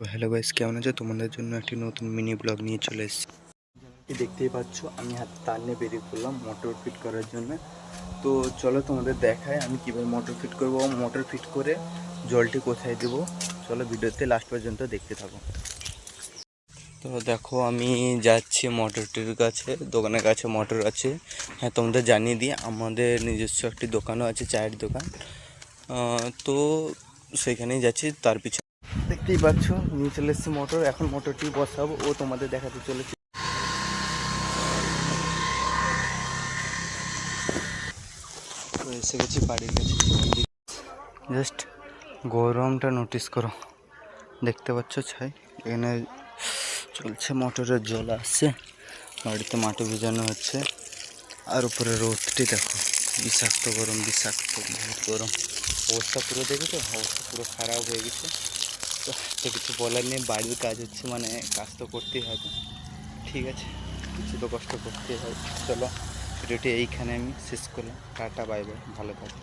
তো hello guys, কেমন আছো? তোমাদের জন্য একটি নতুন মিনি ব্লগ নিয়ে চলে এসেছি। দেখতেই পাচ্ছ, আমি হাত তার নিয়ে বেরিয়ে পড়লাম মোটর ফিট করার জন্য। তো চলো তোমাদের দেখায় আমি কীভাবে মোটর ফিট করবো, মোটর ফিট করে জলটি কোথায় দেবো। চলো ভিডিওতে লাস্ট পর্যন্ত দেখতে থাকো। তো দেখো, আমি যাচ্ছি মোটরটির কাছে, দোকানের কাছে মোটর আছে। হ্যাঁ, তোমাদের জানিয়ে দিই, আমাদের নিজস্ব একটি দোকানও আছে, চায়ের দোকান। তো সেখানেই যাচ্ছি। তার পিছনে দেখতেই পাচ্ছ নিয়ে চলে এসেছি মোটর। এখন মোটরটি বসাবো ও তোমাদের দেখাতে চলেছি। তো এসে গেছি বাড়ির কাছে। জাস্ট গরমটা নোটিস করো, দেখতে পাচ্ছ ছাই। এখানে চলছে, মোটরের জল আসছে, বাড়িতে মাটি ভিজানো হচ্ছে। আর উপরে রোদটি দেখো, বিষাক্ত গরম, বিষাক্ত বহুত গরম। অবস্থা পুরো দেখেছো, অবস্থা পুরো খারাপ হয়ে গেছে। তো কিছু বলার নেই, বাড়ির কাজ হচ্ছে মানে কাজ তো করতেই হবে। ঠিক আছে, কিছু তো কষ্ট করতেই হয়। চলো ভিডিওটি এইখানে আমি শেষ করলাম। টাটা, বাই বাই, ভালো থাকো।